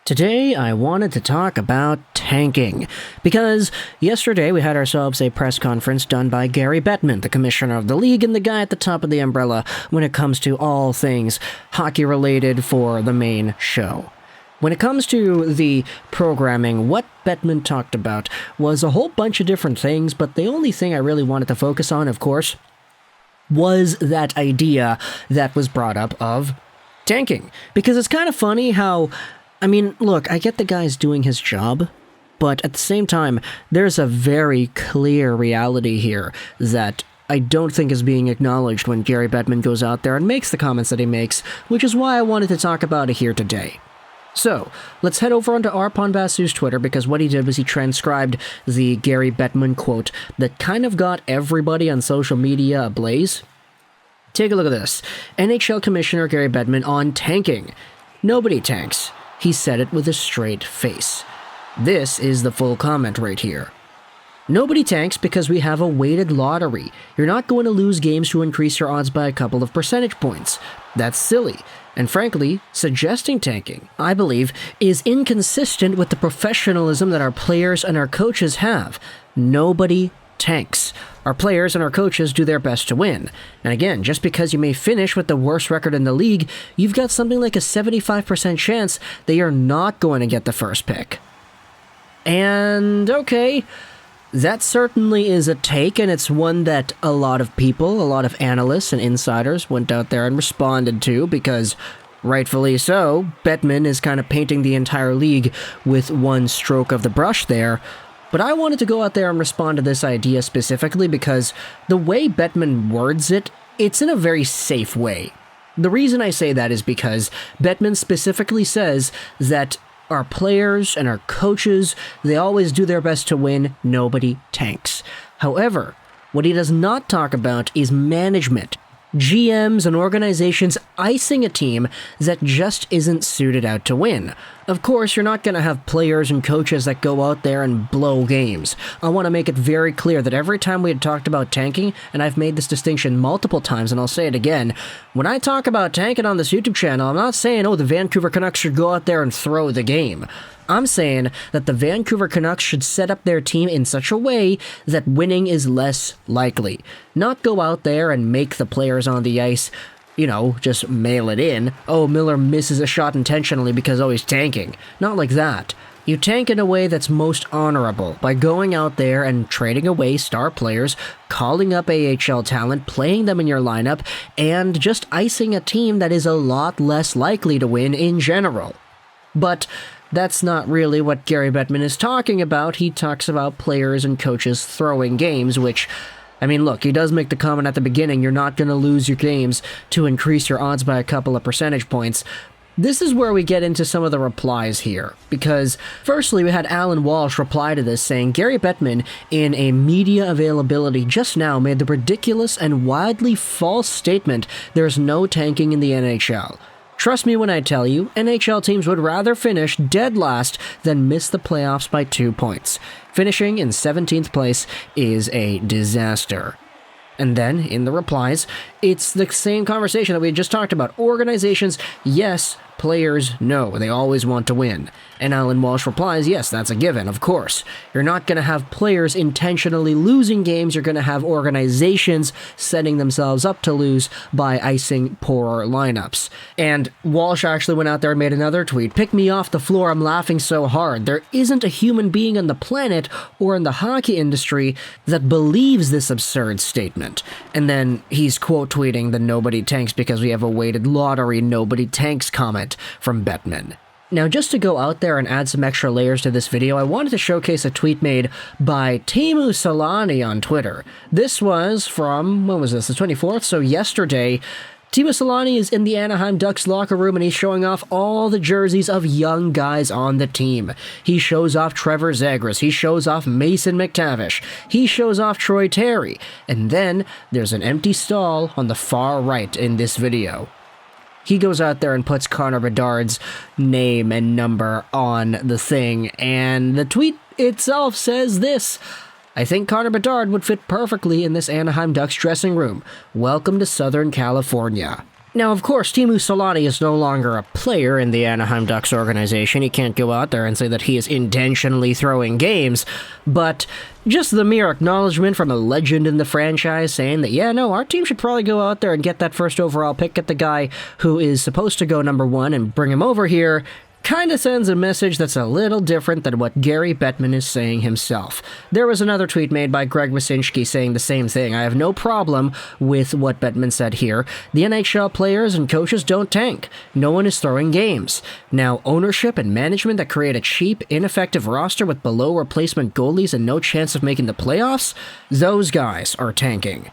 Today, I wanted to talk about tanking, because yesterday we had ourselves a press conference done by Gary Bettman, the commissioner of the league and the guy at the top of the umbrella when it comes to all things hockey-related for the main show. When it comes to the programming, what Bettman talked about was a whole bunch of different things, but the only thing I really wanted to focus on, of course, was that idea that was brought up of tanking. Because it's kind of funny how, look, I get the guy's doing his job, but at the same time, there's a very clear reality here that I don't think is being acknowledged when Gary Bettman goes out there and makes the comments that he makes, which is why I wanted to talk about it here today. So, let's head over onto Arpon Basu's Twitter, because what he did was he transcribed the Gary Bettman quote that kind of got everybody on social media ablaze. Take a look at this. NHL Commissioner Gary Bettman on tanking. Nobody tanks. He said it with a straight face. This is the full comment right here. Nobody tanks because we have a weighted lottery. You're not going to lose games to increase your odds by a couple of percentage points. That's silly. And frankly, suggesting tanking, I believe, is inconsistent with the professionalism that our players and our coaches have. Nobody tanks. Our players and our coaches do their best to win. And again, just because you may finish with the worst record in the league, you've got something like a 75% chance that you're not going to get the first pick. And okay, that certainly is a take, and it's one that a lot of people, a lot of analysts and insiders went out there and responded to, because rightfully so, Bettman is kind of painting the entire league with one stroke of the brush there. But I wanted to go out there and respond to this idea specifically because the way Bettman words it, it's in a very safe way. The reason I say that is because Bettman specifically says that our players and our coaches, they always do their best to win, nobody tanks. However, what he does not talk about is management. GMs and organizations icing a team that just isn't suited out to win. Of course, you're not going to have players and coaches that go out there and blow games. I want to make it very clear that every time we had talked about tanking, and I've made this distinction multiple times, and I'll say it again, when I talk about tanking on this YouTube channel, I'm not saying, the Vancouver Canucks should go out there and throw the game. I'm saying that the Vancouver Canucks should set up their team in such a way that winning is less likely. Not go out there and make the players on the ice, just mail it in. Oh, Miller misses a shot intentionally because, he's tanking. Not like that. You tank in a way that's most honorable, by going out there and trading away star players, calling up AHL talent, playing them in your lineup, and just icing a team that is a lot less likely to win in general. But that's not really what Gary Bettman is talking about. He talks about players and coaches throwing games, which, look, he does make the comment at the beginning, you're not going to lose your games to increase your odds by a couple of percentage points. This is where we get into some of the replies here, because firstly we had Alan Walsh reply to this saying, Gary Bettman, in a media availability just now, made the ridiculous and widely false statement there's no tanking in the NHL. Trust me when I tell you, NHL teams would rather finish dead last than miss the playoffs by 2 points. Finishing in 17th place is a disaster. And then, in the replies, it's the same conversation that we just talked about. Organizations, yes. Players, no. They always want to win. And Alan Walsh replies, yes, that's a given, of course. You're not going to have players intentionally losing games. You're going to have organizations setting themselves up to lose by icing poorer lineups. And Walsh actually went out there and made another tweet. Pick me off the floor, I'm laughing so hard. There isn't a human being on the planet or in the hockey industry that believes this absurd statement. And then he's quote tweeting the nobody tanks because we have a weighted lottery nobody tanks comment from Bettman. Now, just to go out there and add some extra layers to this video, I wanted to showcase a tweet made by Teemu Selanne on Twitter. This was from, when was this, the 24th? So yesterday. Teemu Selanne is in the Anaheim Ducks locker room and he's showing off all the jerseys of young guys on the team. He shows off Trevor Zegras, he shows off Mason McTavish, he shows off Troy Terry, and then there's an empty stall on the far right in this video. He goes out there and puts Connor Bedard's name and number on the thing, and the tweet itself says this: I think Connor Bedard would fit perfectly in this Anaheim Ducks dressing room. Welcome to Southern California. Now, of course, Teemu Selanne is no longer a player in the Anaheim Ducks organization. He can't go out there and say that he is intentionally throwing games, but just the mere acknowledgement from a legend in the franchise saying that, yeah, no, our team should probably go out there and get that first overall pick, get the guy who is supposed to go number 1 and bring him over here, kind of sends a message that's a little different than what Gary Bettman is saying himself. There was another tweet made by Greg Wyshynski saying the same thing. I have no problem with what Bettman said here. The NHL players and coaches don't tank. No one is throwing games. Now, ownership and management that create a cheap, ineffective roster with below replacement goalies and no chance of making the playoffs, those guys are tanking.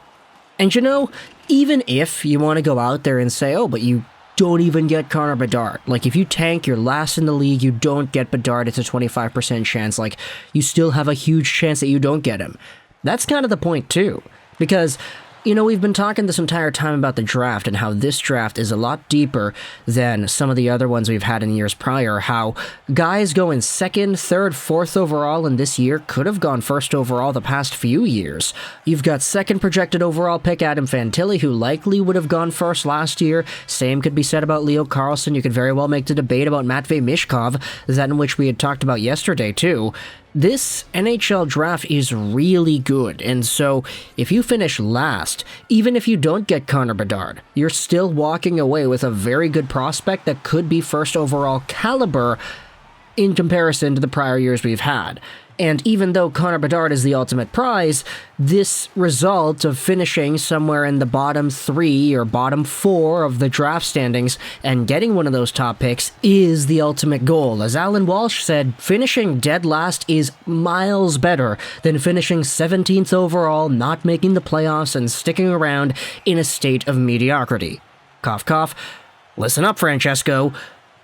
And you know, even if you want to go out there and say, oh, but you don't even get Connor Bedard. Like, if you tank, you're last in the league, you don't get Bedard, it's a 25% chance. Like, you still have a huge chance that you don't get him. That's kind of the point, too. Because, you know, we've been talking this entire time about the draft and how this draft is a lot deeper than some of the other ones we've had in years prior. How guys going 2nd, 3rd, 4th overall in this year could have gone 1st overall the past few years. You've got 2nd projected overall pick Adam Fantilli, who likely would have gone 1st last year. Same could be said about Leo Carlsson. You could very well make the debate about Matvei Michkov, that in which we had talked about yesterday too. This NHL draft is really good, and so if you finish last, even if you don't get Connor Bedard, you're still walking away with a very good prospect that could be 1st overall caliber in comparison to the prior years we've had. And even though Connor Bedard is the ultimate prize, this result of finishing somewhere in the bottom 3 or bottom 4 of the draft standings and getting one of those top picks is the ultimate goal. As Alan Walsh said, finishing dead last is miles better than finishing 17th overall, not making the playoffs, and sticking around in a state of mediocrity. Cough, cough. Listen up, Francesco.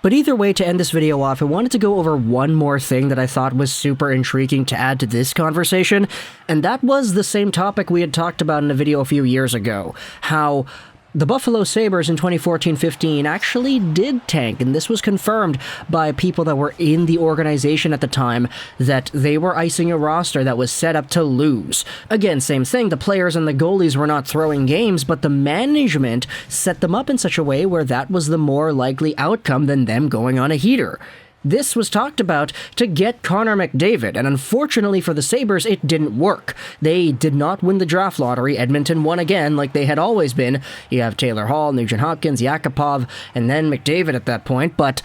But either way, to end this video off, I wanted to go over one more thing that I thought was super intriguing to add to this conversation, and that was the same topic we had talked about in a video a few years ago. How the Buffalo Sabres in 2014-15 actually did tank, and this was confirmed by people that were in the organization at the time, that they were icing a roster that was set up to lose. Again, same thing, the players and the goalies were not throwing games, but the management set them up in such a way where that was the more likely outcome than them going on a heater. This was talked about to get Connor McDavid, and unfortunately for the Sabres, it didn't work. They did not win the draft lottery. Edmonton won again, like they had always been. You have Taylor Hall, Nugent Hopkins, Yakupov, and then McDavid at that point, but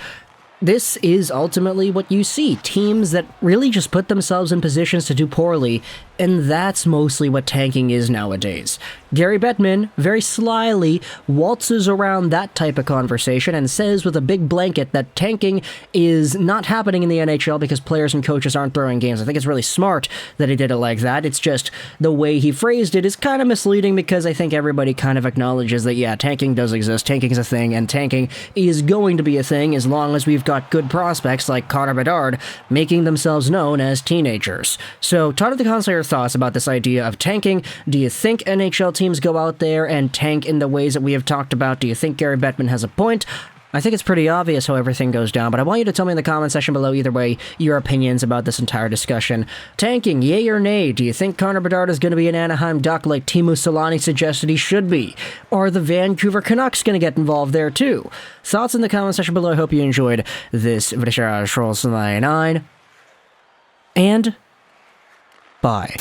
this is ultimately what you see. Teams that really just put themselves in positions to do poorly, and that's mostly what tanking is nowadays. Gary Bettman very slyly waltzes around that type of conversation and says with a big blanket that tanking is not happening in the NHL because players and coaches aren't throwing games. I think it's really smart that he did it like that. It's just the way he phrased it is kind of misleading, because I think everybody kind of acknowledges that, yeah, tanking does exist, tanking is a thing, and tanking is going to be a thing as long as we've got good prospects like Connor Bedard making themselves known as teenagers. So, talk to the console your thoughts about this idea of tanking. Do you think NHL teams go out there and tank in the ways that we have talked about? Do you think Gary Bettman has a point? I think it's pretty obvious how everything goes down, but I want you to tell me in the comment section below, either way, your opinions about this entire discussion. Tanking, yay or nay? Do you think Connor Bedard is going to be an Anaheim Duck like Teemu Selanne suggested he should be? Are the Vancouver Canucks going to get involved there too? Thoughts in the comment section below. I hope you enjoyed this video. And bye.